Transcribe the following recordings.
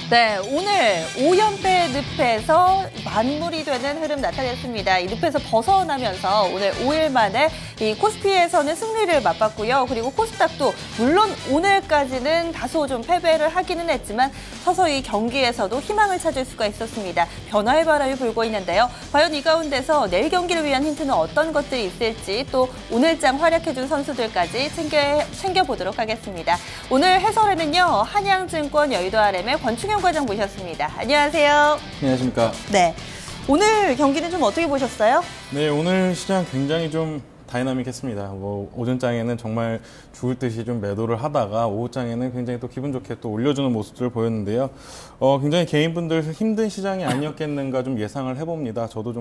네, 오늘 5연패 늪에서 만물이 되는 흐름 나타냈습니다. 이 늪에서 벗어나면서 오늘 5일 만에 이 코스피에서는 승리를 맛봤고요. 그리고 코스닥도 물론 오늘까지는 다소 좀 패배를 하기는 했지만 서서히 경기에서도 희망을 찾을 수가 있었습니다. 변화의 바람이 불고 있는데요. 과연 이 가운데서 내일 경기를 위한 힌트는 어떤 것들이 있을지 또 오늘장 활약해준 선수들까지 챙겨보도록 하겠습니다. 오늘 해설에는요. 한양증권 여의도 RM의 권충현 과장 모셨습니다. 안녕하세요. 안녕하십니까. 네, 오늘 경기는 좀 어떻게 보셨어요? 네, 오늘 시장 굉장히 좀 다이나믹했습니다. 뭐 오전장에는 정말 죽을 듯이 좀 매도를 하다가 오후장에는 굉장히 또 기분 좋게 또 올려주는 모습들을 보였는데요. 굉장히 개인분들 힘든 시장이 아니었겠는가 좀 예상을 해봅니다. 저도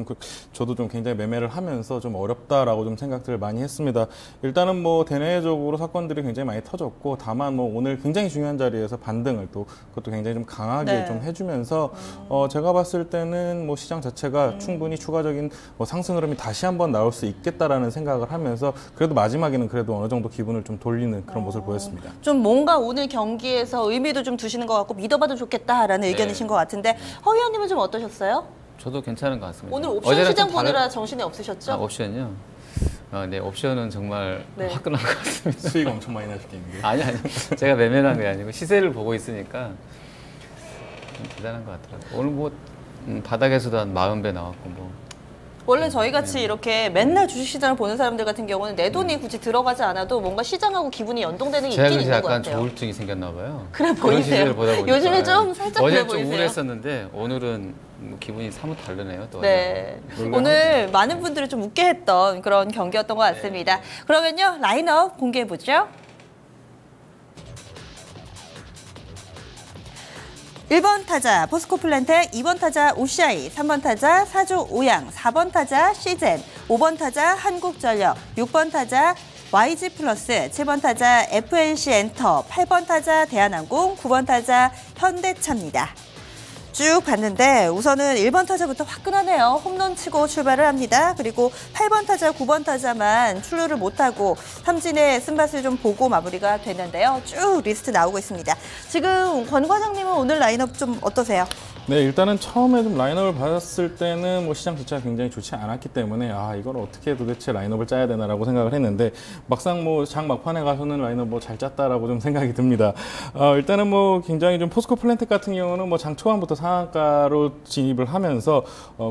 좀 굉장히 매매를 하면서 좀 어렵다라고 좀 생각들을 많이 했습니다. 일단은 뭐 대내적으로 사건들이 굉장히 많이 터졌고 다만 뭐 오늘 굉장히 중요한 자리에서 반등을 또 그것도 굉장히 좀 강하게 좀 해주면서 제가 봤을 때는 뭐 시장 자체가 충분히 추가적인 뭐 상승 흐름이 다시 한번 나올 수 있겠다라는 생각을 하면서 그래도 마지막에는 그래도 어느 정도 기분을 좀 돌리는 그런 모습을 보였습니다. 좀 뭔가 오늘 경기에서 의미도 좀 두시는 것 같고 믿어봐도 좋겠다라는 의견이신 것 같은데 허 의원님은 좀 어떠셨어요? 저도 괜찮은 것 같습니다. 오늘 옵션 시장 보느라 정신이 없으셨죠? 옵션이요? 네, 옵션은 정말 화끈한 것 같습니다. 수익 엄청 많이 나셨겠는데. 아니, 제가 매매한 게 아니고 시세를 보고 있으니까 대단한 것 같더라고요. 오늘 뭐 바닥에서도 한 40배 나왔고 뭐. 원래 저희같이 이렇게 맨날 주식시장을 보는 사람들 같은 경우는 내 돈이 굳이 들어가지 않아도 뭔가 시장하고 기분이 연동되는 게 있긴 있는 것 같아요. 제가 약간 조울증이 생겼나 봐요. 그래 보이세요. 요즘에 좀 살짝 그래 보이세요. 어제 좀 우울했었는데 오늘은 기분이 사뭇 다르네요. 또 네, 오늘 많은 분들을 좀 웃게 했던 그런 경기였던 것 같습니다. 네. 그러면요 라인업 공개해보죠. 1번 타자 포스코 플랜텍, 2번 타자 오시아이, 3번 타자 사주 오양, 4번 타자 시젠, 5번 타자 한국전력, 6번 타자 YG 플러스, 7번 타자 FNC 엔터, 8번 타자 대한항공, 9번 타자 현대차입니다. 쭉 봤는데 우선은 1번 타자부터 화끈하네요. 홈런 치고 출발을 합니다. 그리고 8번 타자, 9번 타자만 출루를 못하고 삼진의 쓴맛을 좀 보고 마무리가 됐는데요. 쭉 리스트 나오고 있습니다. 지금 권 과장님은 오늘 라인업 좀 어떠세요? 네, 일단은 처음에 좀 라인업을 받았을 때는 뭐 시장 자체가 굉장히 좋지 않았기 때문에 이걸 어떻게 도대체 라인업을 짜야 되나라고 생각을 했는데 막상 뭐 장 막판에 가서는 라인업 뭐 잘 짰다라고 좀 생각이 듭니다. 일단은 뭐 굉장히 좀 포스코 플랜텍 같은 경우는 뭐 장 초반부터 상한가로 진입을 하면서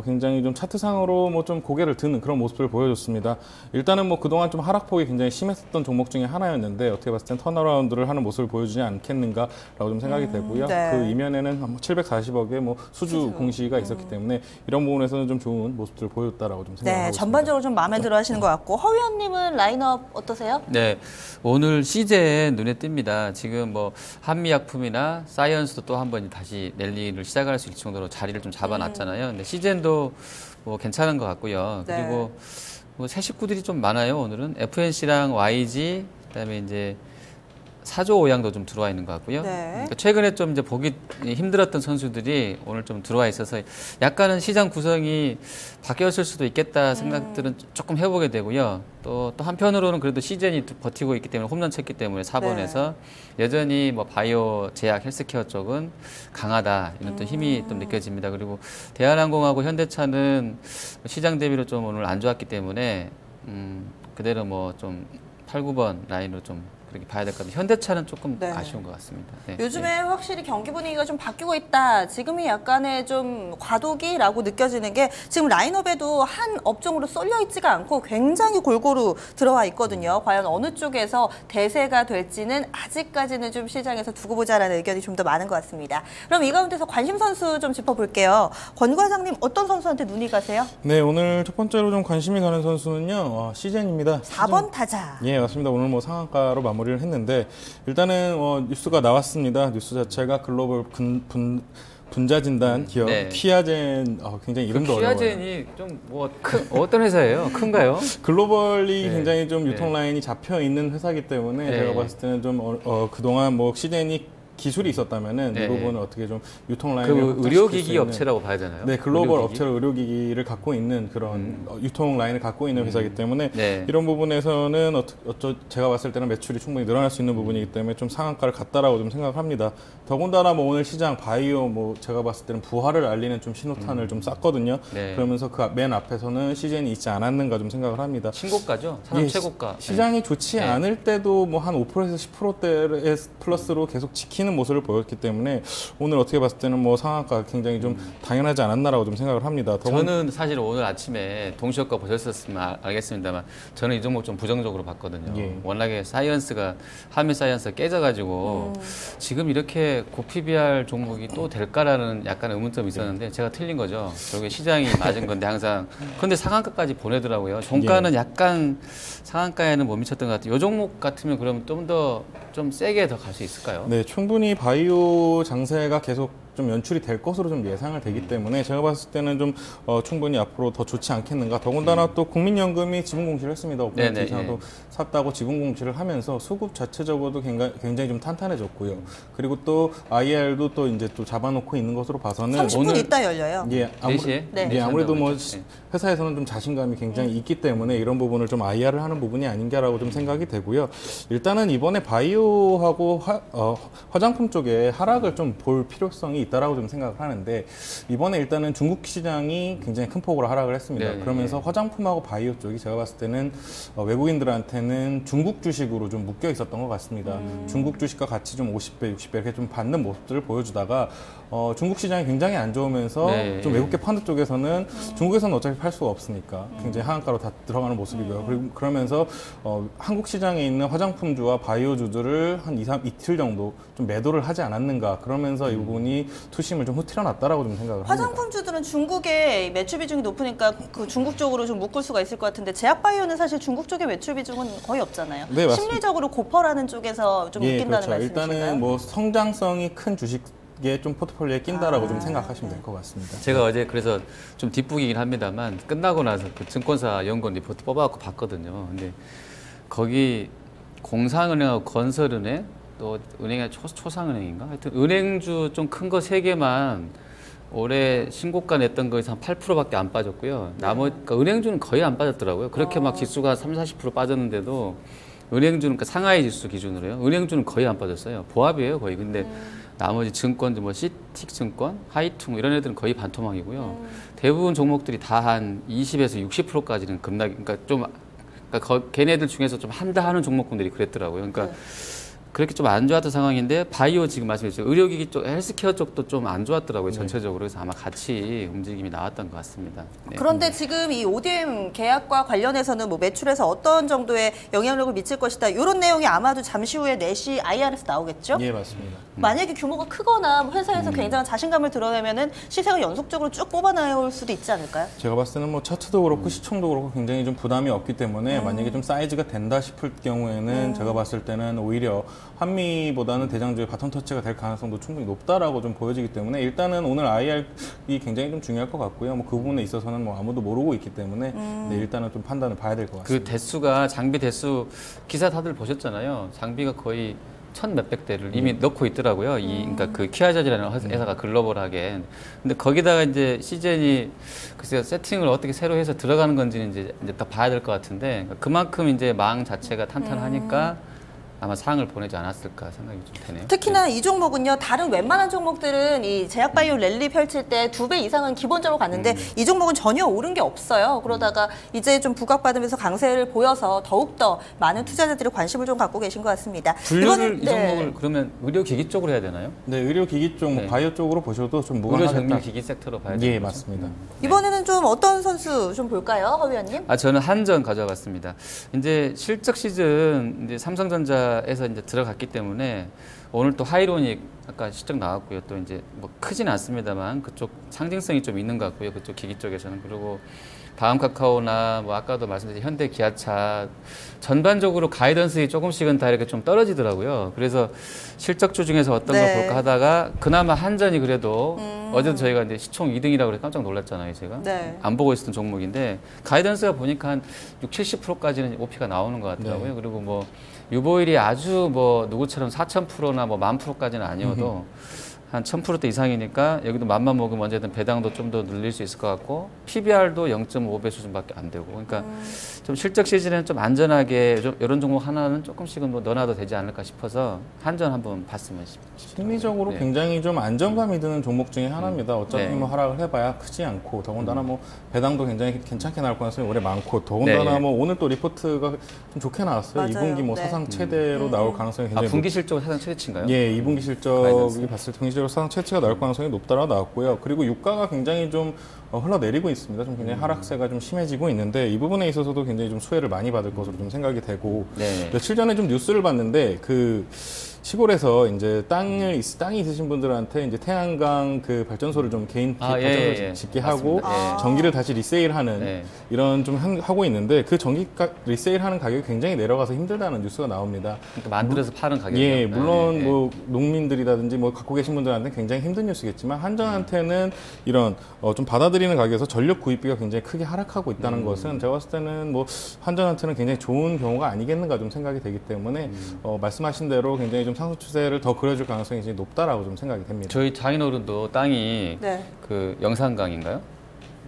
굉장히 좀 차트상으로 뭐 좀 고개를 드는 그런 모습을 보여줬습니다. 일단은 뭐 그동안 좀 하락폭이 굉장히 심했었던 종목 중에 하나였는데 어떻게 봤을 땐 턴어라운드를 하는 모습을 보여주지 않겠는가라고 좀 생각이 되고요. 네. 그 이면에는 740억의 뭐 수주 공시가 있었기 때문에 이런 부분에서는 좀 좋은 모습들을 보여줬다라고 좀 생각하고 있습니다. 전반적으로 좀 마음에 들어 하시는 것 같고 허 의원님은 라인업 어떠세요? 네, 오늘 시젠 눈에 띈니다. 지금 뭐 한미약품이나 사이언스도 또 한 번 다시 랠리를 시작할 수 있을 정도로 자리를 좀 잡아놨잖아요. 근데 시젠도 뭐 괜찮은 것 같고요. 네. 그리고 뭐 새 식구들이 좀 많아요. 오늘은 FNC랑 YG 그다음에 이제 사조 오양도 좀 들어와 있는 것 같고요. 네. 그러니까 최근에 좀 이제 보기 힘들었던 선수들이 오늘 좀 들어와 있어서 약간은 시장 구성이 바뀌었을 수도 있겠다 생각들은 조금 해보게 되고요. 또 한편으로는 그래도 시즌이 버티고 있기 때문에 홈런 쳤기 때문에 4번에서 여전히 뭐 바이오 제약 헬스케어 쪽은 강하다 이런 또 힘이 좀 느껴집니다. 그리고 대한항공하고 현대차는 시장 대비로 좀 오늘 안 좋았기 때문에 그대로 뭐 좀 8, 9번 라인으로 좀 그렇게 봐야 될 것 같아요. 현대차는 조금 아쉬운 것 같습니다. 네. 요즘에 확실히 경기 분위기가 좀 바뀌고 있다. 지금이 약간의 좀 과도기라고 느껴지는 게 지금 라인업에도 한 업종으로 쏠려 있지가 않고 굉장히 골고루 들어와 있거든요. 과연 어느 쪽에서 대세가 될지는 아직까지는 좀 시장에서 두고 보자라는 의견이 좀 더 많은 것 같습니다. 그럼 이 가운데서 관심 선수 좀 짚어볼게요. 권 과장님 어떤 선수한테 눈이 가세요? 네, 오늘 첫 번째로 좀 관심이 가는 선수는요. 시젠입니다. 4번 타자. 예, 맞습니다. 오늘 뭐 상한가로 마무리를 했는데 일단은 뉴스가 나왔습니다. 뉴스 자체가 글로벌 분자 진단 기업 퀴아젠 굉장히 이름도 어려워요. 퀴아젠이 좀 뭐 어떤 회사예요? 큰가요? 글로벌리 굉장히 좀 유통 라인이 잡혀 있는 회사이기 때문에 제가 봤을 때는 좀 그동안 뭐 시젠이 기술이 있었다면은 네. 이 부분을 어떻게 좀 유통 라인을 그 확장시킬 수 의료기기 있는, 업체라고 봐야 되나요? 네, 글로벌 의료기기? 업체로 의료기기를 갖고 있는 그런 유통 라인을 갖고 있는 회사이기 때문에 네. 이런 부분에서는 제가 봤을 때는 매출이 충분히 늘어날 수 있는 부분이기 때문에 좀 상한가를 갔다라고 좀 생각을 합니다. 더군다나 뭐 오늘 시장 바이오 뭐 제가 봤을 때는 부활을 알리는 좀 신호탄을 좀 쐈거든요. 네. 그러면서 그 맨 앞에서는 CJN이 있지 않았는가 좀 생각을 합니다. 신고가죠? 사상 예, 최고가. 시장이 좋지 네. 않을 때도 뭐 한 5%에서 10%대의 플러스로 계속 지키는 모습을 보였기 때문에 오늘 어떻게 봤을 때는 뭐 상한가 굉장히 좀 당연하지 않았나라고 좀 생각을 합니다. 저는 사실 오늘 아침에 동시효과 보셨었으면 알겠습니다만 저는 이 종목 좀 부정적으로 봤거든요. 예. 워낙에 한미 사이언스가 깨져가지고 지금 이렇게 고PBR 종목이 또 될까라는 약간 의문점이 있었는데 제가 틀린 거죠. 결국에 시장이 맞은 건데 항상. 그런데 상한가까지 보내더라고요. 종가는 약간 상한가에는 못 미쳤던 것 같아요. 이 종목 같으면 그럼 좀 세게 더 갈 수 있을까요? 네, 충분히 바이오 장세가 계속 좀 연출이 될 것으로 좀 예상을 되기 때문에 제가 봤을 때는 좀 충분히 앞으로 더 좋지 않겠는가. 더군다나 또 국민연금이 지분 공시를 했습니다. 5% 이상도 샀다고 지분 공시를 하면서 수급 자체적으로도 굉장히 좀 탄탄해졌고요. 그리고 또 IR도 또 이제 또 잡아놓고 있는 것으로 봐서는 30분 있다 열려요. 예, 4시에? 네. 예, 아무래도 뭐 네. 회사에서는 좀 자신감이 굉장히 있기 때문에 이런 부분을 좀 IR을 하는 부분이 아닌가라고 좀 생각이 되고요. 일단은 이번에 바이오하고 화장품 쪽에 하락을 좀 볼 필요성이 있다라고 좀 생각을 하는데 이번에 일단은 중국 시장이 굉장히 큰 폭으로 하락을 했습니다. 네. 그러면서 화장품하고 바이오 쪽이 제가 봤을 때는 외국인들한테는 중국 주식으로 좀 묶여 있었던 것 같습니다. 중국 주식과 같이 좀 50배, 60배 이렇게 좀 받는 모습들을 보여주다가 중국 시장이 굉장히 안 좋으면서 네. 좀 외국계 펀드 쪽에서는 중국에서는 어차피 팔 수가 없으니까 굉장히 하한가로 다 들어가는 모습이고요. 그리고 그러면서 한국 시장에 있는 화장품주와 바이오주들을 한 이틀 정도 좀 매도를 하지 않았는가. 그러면서 이 부분이 투심을 좀 흐트려놨다라고 좀 생각을 합니다. 화장품주들은 중국의 매출 비중이 높으니까 그 중국 쪽으로 좀 묶을 수가 있을 것 같은데 제약바이오는 사실 중국 쪽의 매출 비중은 거의 없잖아요. 네, 맞습니다. 심리적으로 고퍼라는 쪽에서 좀 예, 묶인다는 그렇죠. 말씀이신가요? 일단은 뭐 성장성이 큰 주식에 좀 포트폴리오에 낀다라고 좀 생각하시면 될 것 같습니다. 제가 어제 그래서 좀 뒷북이긴 합니다만 끝나고 나서 그 증권사 연구원 리포트 뽑아갖고 봤거든요. 근데 거기 공상은행하고 건설은행 또 은행의 초상은행인가? 하여튼 은행주 좀 큰 거 3개만 올해 신고가 냈던 거에서 한 8%밖에 안 빠졌고요. 나머지 그러니까 은행주는 거의 안 빠졌더라고요. 그렇게 막 지수가 30-40% 빠졌는데도 은행주는 그러니까 상하이 지수 기준으로요. 은행주는 거의 안 빠졌어요. 보합이에요, 거의. 근데 나머지 증권들 뭐 시틱증권, 하이퉁 이런 애들은 거의 반토막이고요. 대부분 종목들이 다 한 20에서 60%까지는 급락. 그러니까 좀 걔네들 중에서 좀 한다 하는 종목군들이 그랬더라고요. 그러니까 그렇게 좀 안 좋았던 상황인데 바이오 지금 말씀해주셨죠. 의료기기 쪽, 헬스케어 쪽도 좀 안 좋았더라고요. 전체적으로. 그래서 아마 같이 움직임이 나왔던 것 같습니다. 네. 그런데 지금 이 ODM 계약과 관련해서는 뭐 매출에서 어떤 정도의 영향력을 미칠 것이다. 이런 내용이 아마도 잠시 후에 4시 IR에서 나오겠죠? 예, 맞습니다. 만약에 규모가 크거나 회사에서 굉장한 자신감을 드러내면은 시세가 연속적으로 쭉 뽑아나올 수도 있지 않을까요? 제가 봤을 때는 뭐 차트도 그렇고 시총도 그렇고 굉장히 좀 부담이 없기 때문에 만약에 좀 사이즈가 된다 싶을 경우에는 제가 봤을 때는 오히려 한미보다는 대장주의 바톤 터치가 될 가능성도 충분히 높다라고 좀 보여지기 때문에 일단은 오늘 IR이 굉장히 좀 중요할 것 같고요. 뭐 그 부분에 있어서는 뭐 아무도 모르고 있기 때문에 네, 일단은 좀 판단을 봐야 될 것 같습니다. 그 대수가 장비 대수 기사 다들 보셨잖아요. 장비가 거의 1,000몇백 대를 이미 넣고 있더라고요. 그러니까 그 키아자지라는 회사가 글로벌하게. 근데 거기다가 이제 시젠이 글쎄요 세팅을 어떻게 새로 해서 들어가는 건지는 이제 딱 봐야 될 것 같은데 그만큼 이제 망 자체가 탄탄하니까 아마 상을 보내지 않았을까 생각이 좀 되네요. 특히나 이 종목은요, 다른 웬만한 종목들은 이 제약바이오 랠리 펼칠 때 2배 이상은 기본적으로 갔는데 이 종목은 전혀 오른 게 없어요. 그러다가 이제 좀 부각받으면서 강세를 보여서 더욱더 많은 투자자들이 관심을 좀 갖고 계신 것 같습니다. 분류를 이 종목을 그러면 의료기기 쪽으로 해야 되나요? 네, 의료기기 쪽, 뭐 네. 바이오 쪽으로 보셔도 좀 무관하겠다. 의료정밀기기 섹터로 봐야 되나요? 예, 맞습니다. 이번에는 좀 어떤 선수 좀 볼까요, 허 위원님? 저는 한전 가져와봤습니다. 이제 실적 시즌 이제 삼성전자에서 이제 들어갔기 때문에 오늘 또 하이로닉 아까 실적 나왔고요. 또 이제 뭐 크진 않습니다만 그쪽 상징성이 좀 있는 것 같고요. 그쪽 기기 쪽에서는. 그리고 다음 카카오나 뭐 아까도 말씀드린 현대 기아차 전반적으로 가이던스가 조금씩은 다 이렇게 좀 떨어지더라고요. 그래서 실적주 중에서 어떤 걸 볼까 하다가 그나마 한전이 그래도 어제도 저희가 이제 시총 2등이라고 그래 깜짝 놀랐잖아요, 제가. 네. 안 보고 있었던 종목인데 가이던스가 보니까 한 60~70%까지는 OP가 나오는 것 같더라고요. 네. 그리고 뭐 유보율이 아주 뭐 누구처럼 4000%나 뭐 10,000%까지는 아니어도 한 1000%대 이상이니까 여기도 맘만 먹으면 언제든 배당도 좀 더 늘릴 수 있을 것 같고 PBR도 0.5배 수준밖에 안 되고 그러니까 좀 실적 시즌에는 좀 안전하게 좀 이런 종목 하나는 조금씩은 뭐 넣어놔도 되지 않을까 싶어서 한전 한번 봤으면 싶습니다. 심리적으로 네. 굉장히 좀 안정감이 드는 종목 중에 하나입니다. 어차피 네. 뭐 하락을 해봐야 크지 않고 더군다나 뭐 배당도 굉장히 괜찮게 나올 가능성이 올해 많고 더군다나 네. 뭐 오늘 또 리포트가 좀 좋게 나왔어요. 맞아요. 2분기 뭐 네. 사상 최대로 나올 가능성이 굉장히 분기 실적은 사상 최대치인가요? 예, 2분기 실적이 가이던스. 봤을 때 분기적으로 사상 최대치가 나올 가능성이 높다라고 나왔고요. 그리고 유가가 굉장히 좀 흘러내리고 있습니다. 좀 굉장히 하락세가 좀 심해지고 있는데 이 부분에 있어서도 굉장히 좀 수혜를 많이 받을 것으로 좀 생각이 되고 네. 며칠 전에 좀 뉴스를 봤는데 그 시골에서 이제 땅이 있으신 분들한테 이제 태양광 그 발전소를 좀 개인 발전소를 짓게 하고 맞습니다. 전기를 다시 리세일하는 네. 이런 좀 하고 있는데 그 전기 리세일하는 가격이 굉장히 내려가서 힘들다는 뉴스가 나옵니다. 그러니까 만들어서 파는 가격이요. 예, 물론 네. 뭐 농민들이라든지 뭐 갖고 계신 분들한테는 굉장히 힘든 뉴스겠지만 한전한테는 이런 좀 받아들이는 가격에서 전력 구입비가 굉장히 크게 하락하고 있다는 것은 제가 봤을 때는 뭐 한전한테는 굉장히 좋은 경우가 아니겠는가 좀 생각이 되기 때문에 말씀하신 대로 굉장히 좀 상승 추세를 더 그려줄 가능성이 이제 높다라고 좀 생각이 됩니다. 저희 장인어른도 땅이 네. 그 영산강인가요?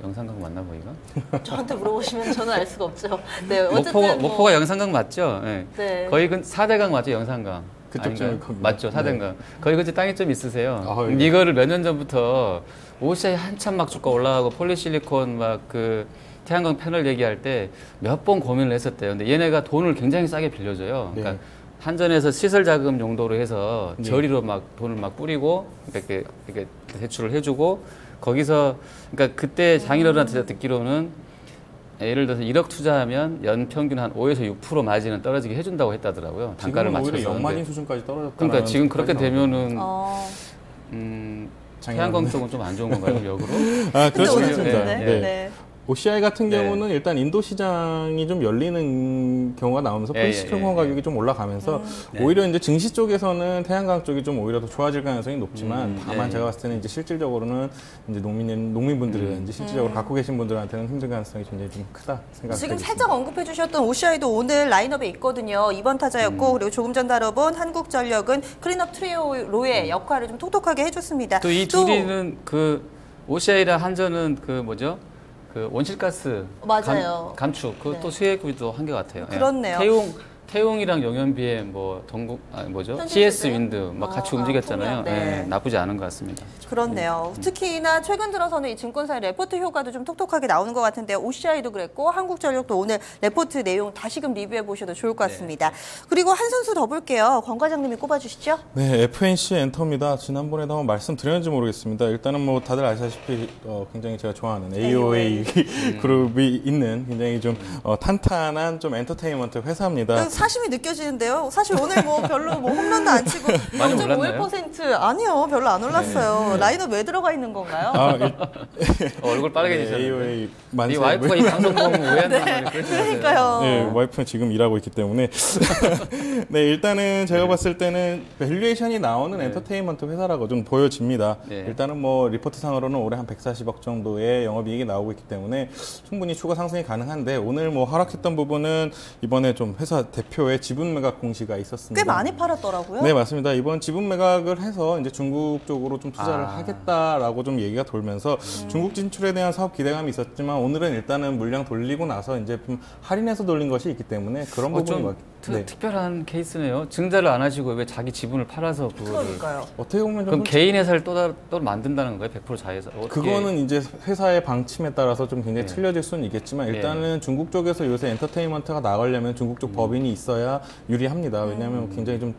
영산강 맞나 보이가? 저한테 물어보시면 저는 알 수가 없죠. 네, 어쨌든 목포가 영산강 맞죠? 네. 네. 거의 4대강 맞죠? 영산강. 그쪽 좀 아닌가요? 맞죠? 4대강. 거기 그치 땅이 좀 있으세요. 예. 이거를 몇 년 전부터 OCI 한참 막 주가 올라가고 폴리실리콘 막 그 태양광 패널 얘기할 때 몇 번 고민을 했었대요. 근데 얘네가 돈을 굉장히 싸게 빌려줘요. 그러니까 네. 한전에서 시설 자금 용도로 해서 네. 저리로 막 돈을 막 뿌리고 이렇게 대출을 해주고 거기서 그러니까 그때 장인어른한테 제가 듣기로는 예를 들어서 1억 투자하면 연 평균 한 5에서 6% 마진은 떨어지게 해준다고 했다더라고요. 단가를 지금은 오히려 맞춰서. 연마진 수준까지 떨어졌다. 그러니까 지금 그렇게 되면은 태양광 장인어른. 쪽은 좀 안 좋은 건가요? 역으로? 아, 그렇지 근데 않습니다. 어쨌든 네. 네. OCI 같은 네. 경우는 일단 인도 시장이 좀 열리는 경우가 나오면서 폴리시리콘 가격이 좀 올라가면서 오히려 이제 증시 쪽에서는 태양광 쪽이 좀 오히려 더 좋아질 가능성이 높지만 다만 제가 봤을 때는 이제 실질적으로는 이제 농민분들이라든지 실질적으로 갖고 계신 분들한테는 힘든 가능성이 굉장히 좀 크다 생각합니다. 지금 살짝 언급해 주셨던 OCI도 오늘 라인업에 있거든요. 2번 타자였고 그리고 조금 전 다뤄본 한국전력은 클린업 트리오로의 역할을 좀 톡톡하게 해줬습니다. 또 이 둘이는 그 OCI랑 한전은 그 뭐죠? 그 온실가스 맞아요. 감축 그것도 네. 수혜구도 한 것 같아요. 예. 그렇네요. 태용이랑 영연비에 뭐 뭐죠? 현실 CS 주제? 윈드 막 같이 움직였잖아요. 풍력, 네. 예, 나쁘지 않은 것 같습니다. 그렇네요. 특히나 최근 들어서는 이 증권사의 레포트 효과도 좀 톡톡하게 나오는 것 같은데 OCI도 그랬고 한국전력도 오늘 레포트 내용 다시금 리뷰해 보셔도 좋을 것 같습니다. 그리고 한 선수 더 볼게요. 권 과장님이 꼽아주시죠. 네, FNC 엔터입니다. 지난번에도 한번 말씀드렸는지 모르겠습니다. 일단은 뭐 다들 아시다시피 굉장히 제가 좋아하는 AOA 그룹이 있는 굉장히 좀 탄탄한 좀 엔터테인먼트 회사입니다. 사심이 느껴지는데요. 사실 오늘 뭐 별로 뭐 홈런도 안 치고 많이 올랐나요? 0.51% 아니요, 별로 안 올랐어요. 라인업 왜 들어가 있는 건가요? 얼굴 빠르게지셨는데. AOA 만세. 이 와이프가 이 방송 보면 오해한단 말이에요. 그러니까요. 네, 와이프는 지금 일하고 있기 때문에. 네, 일단은 제가 봤을 때는 밸류에이션이 나오는 엔터테인먼트 회사라고 좀 보여집니다. 네. 일단은 뭐 리포트상으로는 올해 한 140억 정도의 영업이익이 나오고 있기 때문에 충분히 추가 상승이 가능한데 오늘 뭐 하락했던 부분은 이번에 좀 회사 대표의 지분 매각 공시가 있었습니다. 꽤 많이 팔았더라고요. 네, 맞습니다. 이번 지분 매각을 해서 이제 중국 쪽으로 좀 투자를 하겠다라고 좀 얘기가 돌면서 중국 진출에 대한 사업 기대감이 있었지만 오늘은 일단은 물량 돌리고 나서 이제 좀 할인해서 돌린 것이 있기 때문에 그런 부분인 것 같아요. 특별한 케이스네요. 증자를 안 하시고 왜 자기 지분을 팔아서 그거를. 그러니까요. 어떻게 보면 좀 그럼 개인 회사를 또 만든다는 거예요? 100% 자회사? 그거는 이제 회사의 방침에 따라서 좀 굉장히 틀려질 수는 있겠지만 일단은 중국 쪽에서 요새 엔터테인먼트가 나가려면 중국 쪽 법인이 있어야 유리합니다. 왜냐하면 굉장히 좀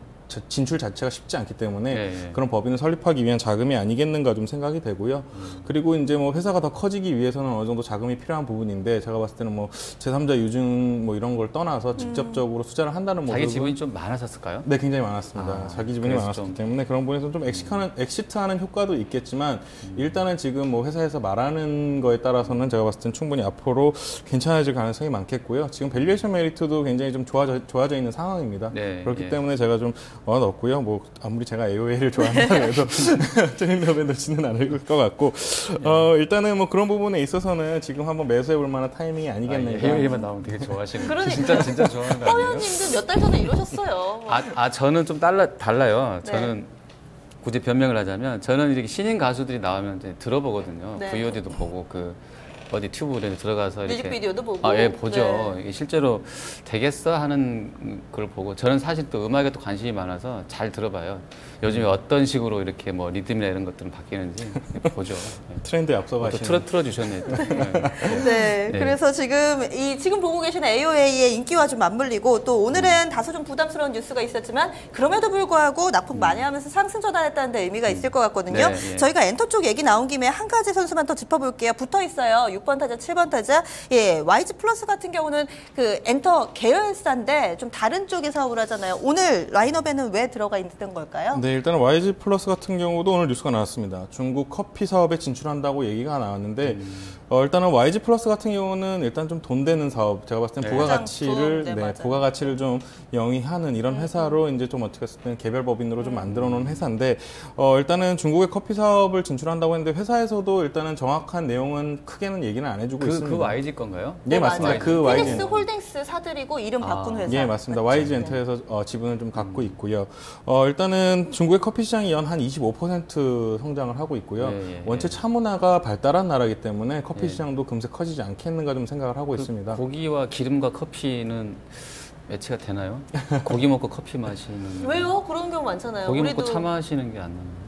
진출 자체가 쉽지 않기 때문에 네. 그런 법인을 설립하기 위한 자금이 아니겠는가 좀 생각이 되고요. 그리고 이제 뭐 회사가 더 커지기 위해서는 어느 정도 자금이 필요한 부분인데 제가 봤을 때는 뭐 제3자 유증 뭐 이런 걸 떠나서 직접적으로 투자를 한다는 모습은 자기 지분이 좀 많아졌을까요? 네, 굉장히 많았습니다. 자기 지분이 그래서 많았기 좀- 때문에 그런 부분에서 좀 엑시트하는 효과도 있겠지만 일단은 지금 뭐 회사에서 말하는 거에 따라서는 제가 봤을 땐 충분히 앞으로 괜찮아질 가능성이 많겠고요. 지금 밸류에이션 메리트도 굉장히 좀 좋아져 있는 상황입니다. 네, 그렇기 예. 때문에 제가 좀 넣었고요. 뭐 아무리 제가 AOA를 좋아한다고 해도 트레이너에 넣지는 않을 것 같고 일단은 뭐 그런 부분에 있어서는 지금 한번 매수해 볼 만한 타이밍이 아니겠는가. AOA만 나오면 되게 좋아하시는 거예요. 그러니까. 진짜 좋아하는 거 아니에요? 허연님도 몇 달 전에 이러셨어요. 저는 좀 달라요. 네. 저는 굳이 변명을 하자면 저는 이렇게 신인 가수들이 나오면 이제 들어보거든요. 네. VOD도 보고 어디 튜브 이런 데 들어가서 이렇게 뮤직비디오도 보고. 예, 보죠. 네. 이게 실제로 되겠어 하는 걸 보고 저는 사실 또 음악에 또 관심이 많아서 잘 들어봐요. 요즘에 어떤 식으로 이렇게 뭐 리듬이나 이런 것들은 바뀌는지 보죠. 트렌드에 앞서가시는. 틀어주셨네요. 또. 네, 네. 그래서 지금 보고 계시는 AOA의 인기와 좀 맞물리고 또 오늘은 다소 좀 부담스러운 뉴스가 있었지만 그럼에도 불구하고 납품 많이 하면서 상승 전환했다는 데 의미가 있을 것 같거든요. 네, 예. 저희가 엔터 쪽 얘기 나온 김에 한 가지 선수만 더 짚어볼게요. 붙어 있어요. 6번 타자, 7번 타자. 예, YG 플러스 같은 경우는 그 엔터 계열사인데 좀 다른 쪽의 사업을 하잖아요. 오늘 라인업에는 왜 들어가 있는 걸까요? 네, 일단 YG 플러스 같은 경우도 오늘 뉴스가 나왔습니다. 중국 커피 사업에 진출한다고 얘기가 나왔는데 일단은 YG 플러스 같은 경우는 일단 좀 돈 되는 사업, 제가 봤을 땐 네. 부가가치를 네, 맞아요. 부가가치를 좀 영위하는 이런 회사로 이제 좀 어떻게 했을 때는 개별 법인으로 좀 만들어 놓은 회사인데 일단은 중국의 커피 사업을 진출한다고 했는데 회사에서도 일단은 정확한 내용은 크게는 얘기는 안 해주고 있습니다. 그 YG 건가요? 네, 맞습니다. 맞아요. 그 YG 피닉스 홀딩스 사들이고 이름 바꾼 회사. 예, 맞습니다. 맞죠? YG 엔터에서 지분을 좀 갖고 있고요. 일단은 중국의 커피 시장이 연 한 25% 성장을 하고 있고요. 예, 예, 원체 차 문화가 발달한 나라이기 때문에 커피 예. 시장도 금세 커지지 않겠는가 좀 생각을 하고 있습니다. 고기와 기름과 커피는 매치가 되나요? 고기 먹고 커피 마시는. 왜요? 그런 경우 많잖아요. 고기 우리도 먹고 차 마시는 게 안 나요.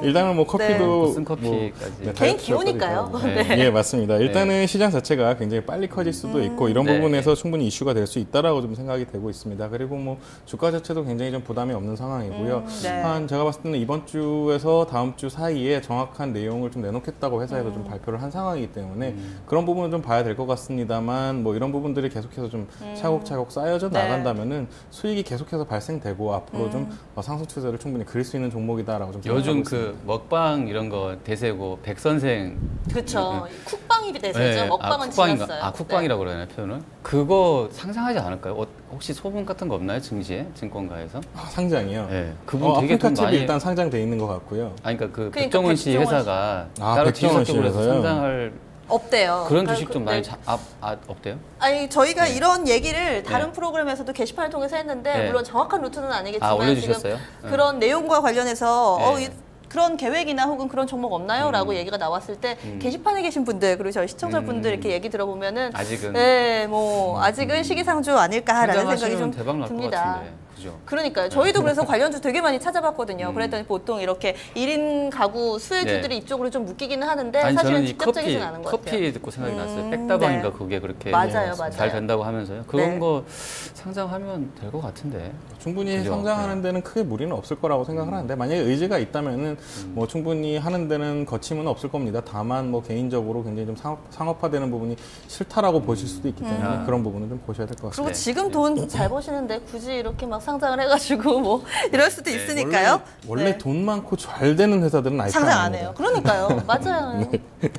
일단은 뭐 커피도 무슨 커피까지. 네, 개인 다이어트 기호니까요. 효과도 있고. 네. 예, 맞습니다. 일단은 시장 자체가 굉장히 빨리 커질 수도 있고 이런 네. 부분에서 충분히 이슈가 될 수 있다라고 좀 생각이 되고 있습니다. 그리고 뭐 주가 자체도 굉장히 좀 부담이 없는 상황이고요. 네. 한 제가 봤을 때는 이번 주에서 다음 주 사이에 정확한 내용을 좀 내놓겠다고 회사에서 좀 발표를 한 상황이기 때문에 그런 부분은 좀 봐야 될 것 같습니다만 뭐 이런 부분들이 계속해서 좀 차곡차곡 쌓여져 네. 나간다면은 수익이 계속해서 발생되고 앞으로 좀 상승 추세를 충분히 그릴 수 있는 종목이다라고 좀 요즘 생각하고 있습니다. 그 먹방 이런 거 대세고 백선생. 그렇죠. 쿡방이 대세죠. 네. 먹방은 쿡방인가? 지났어요. 쿡방이라고 그러나요, 표현을? 그거 상상하지 않을까요? 혹시 소문 같은 거 없나요, 증시에? 증권가에서? 상장이요. 네. 그분 되게 돈 아프리카칩이 많이. 일단 상장돼 있는 것 같고요. 그러니까 그 그러니까 백종원 씨 백종원 회사가 아, 따로 백종원 지주석적으로 해서 씨에서요? 상장할 없대요. 그런 그러니까 주식 좀 네. 많이 없대요? 아니 저희가 네. 이런 얘기를 다른 네. 프로그램에서도 게시판을 통해서 했는데 네. 물론 정확한 루트는 아니겠지만 올려주셨어요? 지금 그런 내용과 관련해서 네. 그런 계획이나 혹은 그런 종목 없나요? 라고 얘기가 나왔을 때 게시판에 계신 분들 그리고 저희 시청자분들 이렇게 얘기 들어보면은 아직은 네, 뭐 아직은 시기상조 아닐까라는 생각이 상장하시면 좀 대박 날 것 듭니다. 같은데. 그죠? 그러니까요. 저희도 그래서 관련주 되게 많이 찾아봤거든요. 그랬더니 보통 이렇게 1인 가구 수혜주들이 이쪽으로 좀 묶이기는 하는데 아니 사실은 저는 이 직접적이진 않은 것 같아요. 커피 듣고 생각이 났어요. 백다방인가 네. 그게 그렇게 맞아요, 잘 맞아요. 된다고 하면서요. 그런 네. 거 상장하면 될 것 같은데. 충분히 그죠? 성장하는 데는 크게 무리는 없을 거라고 생각을 하는데 만약에 의지가 있다면은 뭐 충분히 하는 데는 거침은 없을 겁니다. 다만 뭐 개인적으로 굉장히 좀 상업화되는 부분이 싫다라고 보실 수도 있기 때문에 그런 부분은 좀 보셔야 될 것 그리고 같습니다. 지금 돈 잘 버시는데 굳이 이렇게 막 상장을 해가지고 뭐 이럴 수도 있으니까요. 원래 네. 돈 많고 잘 되는 회사들은 아예 상장 안 해요. 그러니까요. 맞아요.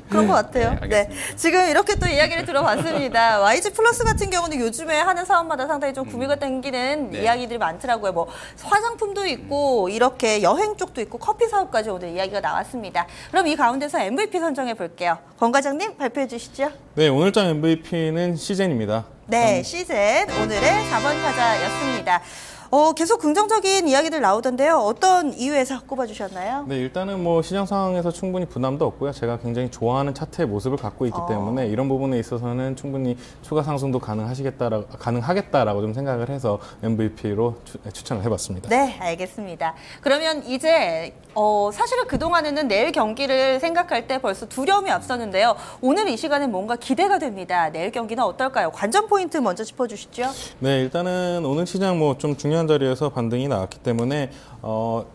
그런 것 같아요. 네, 네, 알겠습니다. 지금 이렇게 또 이야기를 들어봤습니다. YG 플러스 같은 경우는 요즘에 하는 사업마다 상당히 좀 구미가 당기는 네. 이야기들이 많더라고요. 뭐 화장품도 있고 이렇게 여행 쪽도 있고 커피 사업까지 오늘 이야기가 나왔습니다. 그럼 이 가운데서 MVP 선정해 볼게요. 권 과장님 발표해 주시죠. 네, 오늘장 MVP는 시젠입니다. 네, 시즌 오늘의 4번 타자였습니다. 계속 긍정적인 이야기들 나오던데요. 어떤 이유에서 꼽아주셨나요? 네, 일단은 뭐 시장 상황에서 충분히 부담도 없고요. 제가 굉장히 좋아하는 차트의 모습을 갖고 있기 때문에 이런 부분에 있어서는 충분히 추가 상승도 가능하겠다라고 좀 생각을 해서 MVP로 추천을 해봤습니다. 네, 알겠습니다. 그러면 이제 사실은 그동안에는 내일 경기를 생각할 때 벌써 두려움이 앞섰는데요. 오늘 이 시간에 뭔가 기대가 됩니다. 내일 경기는 어떨까요? 관전 포인트 먼저 짚어주시죠. 네, 일단은 오늘 시장 뭐 좀 중요한 중요한 자리에서 반등이 나왔기 때문에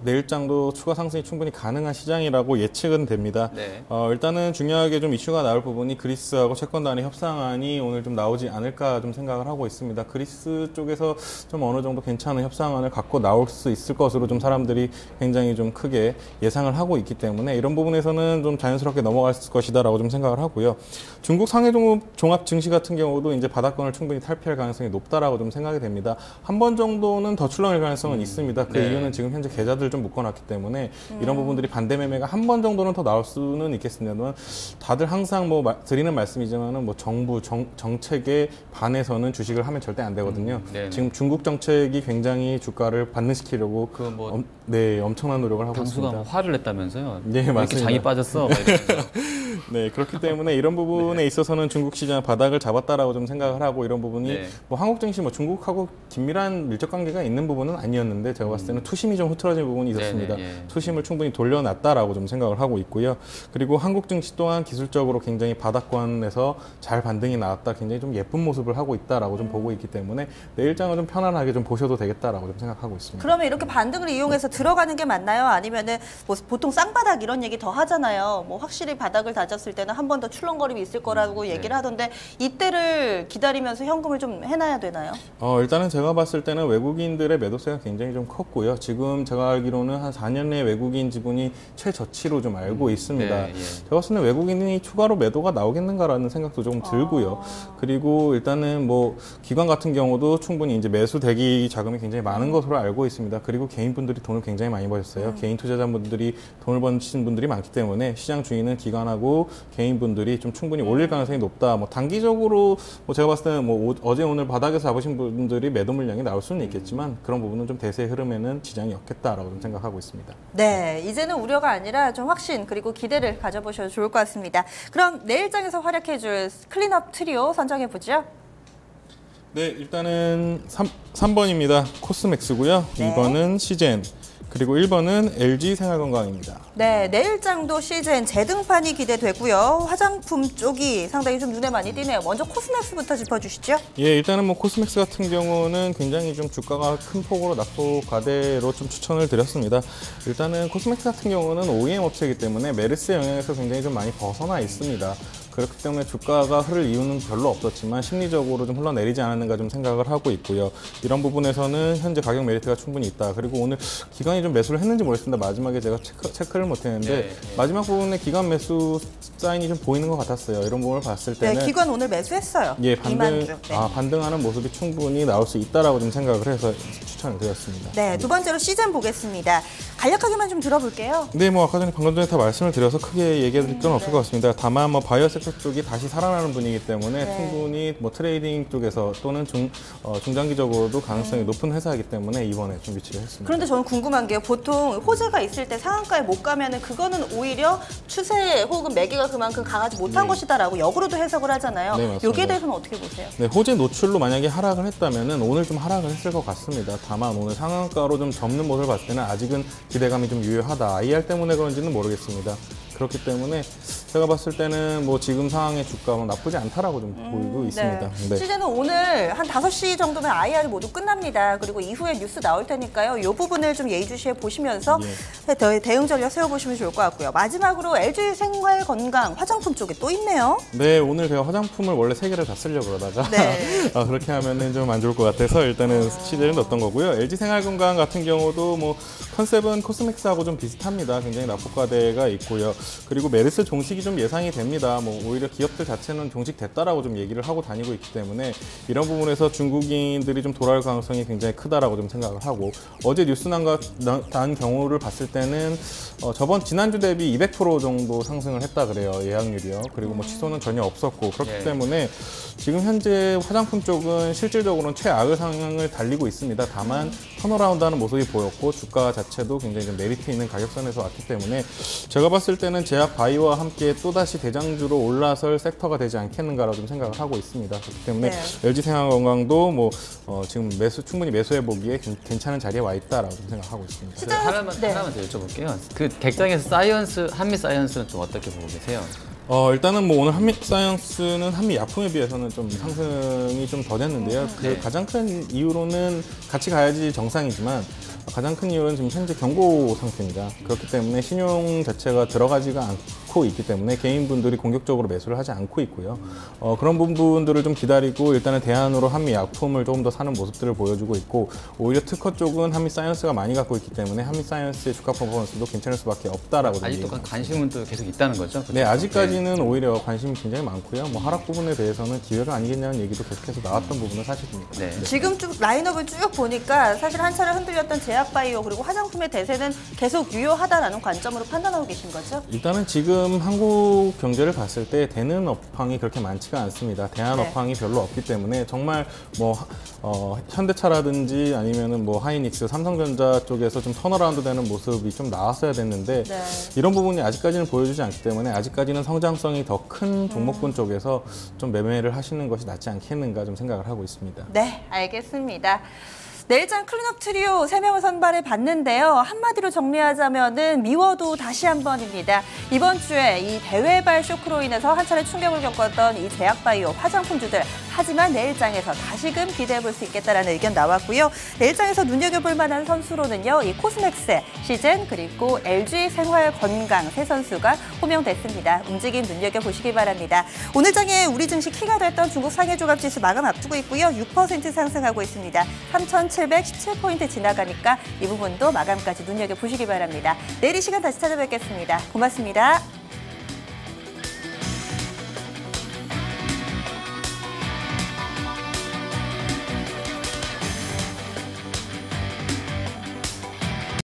내일장도 추가 상승이 충분히 가능한 시장이라고 예측은 됩니다. 네. 일단은 중요하게 좀 이슈가 나올 부분이 그리스하고 채권단의 협상안이 오늘 좀 나오지 않을까 좀 생각을 하고 있습니다. 그리스 쪽에서 좀 어느 정도 괜찮은 협상안을 갖고 나올 수 있을 것으로 좀 사람들이 굉장히 좀 크게 예상을 하고 있기 때문에 이런 부분에서는 좀 자연스럽게 넘어갈 것이다라고 좀 생각을 하고요. 중국 상해 종합 증시 같은 경우도 이제 바닥권을 충분히 탈피할 가능성이 높다라고 좀 생각이 됩니다. 한 번 정도는 더 출렁일 가능성은 있습니다. 그 네. 이유는 지금 현재 계좌들 좀 묶어놨기 때문에 이런 부분들이 반대 매매가 한 번 정도는 더 나올 수는 있겠습니다만 다들 항상 뭐 드리는 말씀이지만은 뭐 정부 정책에 반해서는 주식을 하면 절대 안 되거든요. 지금 중국 정책이 굉장히 주가를 반등시키려고 엄청난 노력을 하고 당수가 있습니다. 뭐 화를 냈다면서요? 네, 왜 이렇게 맞습니다. 장이 빠졌어? 막 이러면서. 네, 그렇기 때문에 이런 부분에 있어서는 중국 시장 바닥을 잡았다라고 좀 생각을 하고 이런 부분이 뭐 한국 증시 뭐 중국하고 긴밀한 밀접 관계가 있는 부분은 아니었는데 제가 봤을 때는 투심이 좀 흐트러진 부분이 있었습니다. 투심을 충분히 돌려놨다라고 좀 생각을 하고 있고요. 그리고 한국 증시 또한 기술적으로 굉장히 바닥권에서 잘 반등이 나왔다, 굉장히 좀 예쁜 모습을 하고 있다라고 좀 보고 있기 때문에 내일장은 좀 편안하게 좀 보셔도 되겠다라고 좀 생각하고 있습니다. 그러면 이렇게 반등을 이용해서 들어가는 게 맞나요? 아니면은 뭐 보통 쌍바닥 이런 얘기 더 하잖아요. 뭐 확실히 바닥을 다졌을 때는 한 번 더 출렁거림이 있을 거라고 얘기를 하던데 이때를 기다리면서 현금을 좀 해놔야 되나요? 일단은 제가 봤을 때는 외국인들의 매도세가 굉장히 좀 컸고요. 지금 제가 알기로는 한 4년 내 외국인 지분이 최저치로 좀 알고 있습니다. 제가 봤을 때는 외국인이 추가로 매도가 나오겠는가라는 생각도 조금 들고요. 그리고 일단은 뭐 기관 같은 경우도 충분히 이제 매수 대기 자금이 굉장히 많은 것으로 알고 있습니다. 그리고 개인분들이 돈을 굉장히 많이 버셨어요. 개인 투자자분들이 돈을 버신 분들이 많기 때문에 시장 주인은 기관하고 개인분들이 좀 충분히 올릴 가능성이 높다. 뭐 단기적으로 뭐 제가 봤을 때는 뭐 어제 오늘 바닥에서 잡으신 분들이 매도 물량이 나올 수는 있겠지만 그런 부분은 좀 대세의 흐름에는 지장이 없겠다라고 좀 생각하고 있습니다. 네, 이제는 우려가 아니라 좀 확신 그리고 기대를 가져보셔도 좋을 것 같습니다. 그럼 내일장에서 활약해줄 클린업 트리오 선정해 보죠. 네, 일단은 3번입니다. 코스맥스고요. 네. 2번은 시젠. 그리고 1번은 LG 생활건강입니다. 네, 내일장도 시즌 재등판이 기대되고요. 화장품 쪽이 상당히 좀 눈에 많이 띄네요. 먼저 코스맥스부터 짚어주시죠. 예, 일단은 뭐 코스맥스 같은 경우는 굉장히 좀 주가가 큰 폭으로 낙폭 과대로 좀 추천을 드렸습니다. 일단은 코스맥스 같은 경우는 OEM 업체이기 때문에 메르스 영향에서 굉장히 좀 많이 벗어나 있습니다. 그렇기 때문에 주가가 흐를 이유는 별로 없었지만 심리적으로 좀 흘러내리지 않았는가 좀 생각을 하고 있고요. 이런 부분에서는 현재 가격 메리트가 충분히 있다. 그리고 오늘 기관이 좀 매수를 했는지 모르겠습니다. 마지막에 제가 체크를 못했는데 마지막 부분에 기관 매수 사인이 좀 보이는 것 같았어요. 이런 부분을 봤을 때는 네, 기관 오늘 매수했어요. 예, 2만 주. 네. 반등하는 모습이 충분히 나올 수 있다라고 좀 생각을 해서 추천을 드렸습니다. 네, 두 번째로 시즌 보겠습니다. 간략하게만 좀 들어볼게요. 네, 뭐 아까 전에 방금 전에 다 말씀을 드려서 크게 얘기해 드릴 건 없을 것 같습니다. 다만 뭐 바이오 섹터 쪽이 다시 살아나는 분위기 때문에 충분히 뭐 트레이딩 쪽에서 또는 중장기적으로도 가능성이 높은 회사이기 때문에 이번에 좀 위치를 했습니다. 그런데 저는 궁금한 게 보통 호재가 있을 때 상한가에 못 가면은 그거는 오히려 추세 혹은 매기가 그만큼 강하지 못한 것이다라고 역으로도 해석을 하잖아요. 네, 맞습니다. 여기에 대해서는 어떻게 보세요? 네, 호재 노출로 만약에 하락을 했다면은 오늘 좀 하락을 했을 것 같습니다. 다만 오늘 상한가로 좀 접는 모습을 봤을 때는 아직은 기대감이 좀 유효하다. IR 때문에 그런지는 모르겠습니다. 그렇기 때문에 제가 봤을 때는 뭐 지금 상황의 주가는 나쁘지 않다라고 좀 보이고 있습니다. 네. 시즌은 오늘 한 5시 정도면 IR이 모두 끝납니다. 그리고 이후에 뉴스 나올 테니까요. 이 부분을 좀 예의주시해 보시면서 대응 전략 세워보시면 좋을 것 같고요. 마지막으로 LG 생활건강 화장품 쪽에 또 있네요. 네, 오늘 제가 화장품을 원래 3개를 다 쓰려고 그러다가 네. 그렇게 하면은 좀 안 좋을 것 같아서 일단은 시제를 넣었던 거고요. LG 생활건강 같은 경우도 뭐 컨셉은 코스맥스하고 좀 비슷합니다. 굉장히 낙폭과대가 있고요. 그리고 메르스 종식이 좀 예상이 됩니다. 뭐 오히려 기업들 자체는 종식됐다라고 좀 얘기를 하고 다니고 있기 때문에 이런 부분에서 중국인들이 좀 돌아올 가능성이 굉장히 크다라고 좀 생각을 하고 어제 뉴스 난 경우를 봤을 때는 지난주 대비 200% 정도 상승을 했다 그래요. 예약률이요. 그리고 뭐 취소는 전혀 없었고 그렇기 때문에 지금 현재 화장품 쪽은 실질적으로는 최악의 상황을 달리고 있습니다. 다만 턴어라운드하는 모습이 보였고 주가 자체도 굉장히 좀 메리트 있는 가격선에서 왔기 때문에 제가 봤을 때는 제약 바이오와 함께 또다시 대장주로 올라설 섹터가 되지 않겠는가라고 좀 생각을 하고 있습니다. 그렇기 때문에 LG 생활건강도 뭐 지금 충분히 매수해 보기에 괜찮은 자리에 와 있다라고 좀 생각하고 있습니다. 하나만 더 여쭤볼게요. 그 객장에서 한미 사이언스는 좀 어떻게 보고 계세요? 일단은 뭐 오늘 한미사이언스는 한미약품에 비해서는 좀 상승이 좀 더 됐는데요. 그 가장 큰 이유로는 같이 가야지 정상이지만 가장 큰 이유는 지금 현재 경고 상태입니다. 그렇기 때문에 신용 자체가 들어가지가 않고 있기 때문에 개인분들이 공격적으로 매수를 하지 않고 있고요. 그런 부분들을 좀 기다리고 일단은 대안으로 한미약품을 조금 더 사는 모습들을 보여주고 있고 오히려 특허 쪽은 한미사이언스가 많이 갖고 있기 때문에 한미사이언스의 주가 퍼포먼스도 괜찮을 수밖에 없다라고 아직도 관심은 또 계속 있다는 거죠? 그렇죠? 네, 아직까지는 오히려 관심이 굉장히 많고요. 뭐 하락 부분에 대해서는 기회가 아니겠냐는 얘기도 계속해서 나왔던 부분은 사실입니다. 네. 지금 쭉 라인업을 쭉 보니까 사실 한 차례 흔들렸던 제약바이오 그리고 화장품의 대세는 계속 유효하다라는 관점으로 판단하고 계신 거죠? 일단은 지금 한국 경제를 봤을 때 되는 업황이 그렇게 많지가 않습니다. 대안 네. 업황이 별로 없기 때문에 정말 뭐 현대차라든지 아니면은 뭐 하이닉스, 삼성전자 쪽에서 좀 턴어라운드 되는 모습이 좀 나왔어야 됐는데 네. 이런 부분이 아직까지는 보여주지 않기 때문에 아직까지는 성장성이 더 큰 종목군 쪽에서 좀 매매를 하시는 것이 낫지 않겠는가 좀 생각을 하고 있습니다. 네, 알겠습니다. 내일장 클린업 트리오 3명을 선발해 봤는데요. 한마디로 정리하자면은 미워도 다시 한 번입니다. 이번 주에 이 대외발 쇼크로 인해서 한 차례 충격을 겪었던 이 제약바이오 화장품주들. 하지만 내일장에서 다시금 기대해 볼 수 있겠다라는 의견 나왔고요. 내일장에서 눈여겨볼 만한 선수로는요. 이 코스맥스, 시젠 그리고 LG 생활건강 세 선수가 호명됐습니다. 움직임 눈여겨보시기 바랍니다. 오늘 장에 우리 증시 키가 됐던 중국 상해종합지수 마감 앞두고 있고요. 6% 상승하고 있습니다. 3,717포인트 지나가니까 이 부분도 마감까지 눈여겨보시기 바랍니다. 내일 이 시간 다시 찾아뵙겠습니다. 고맙습니다.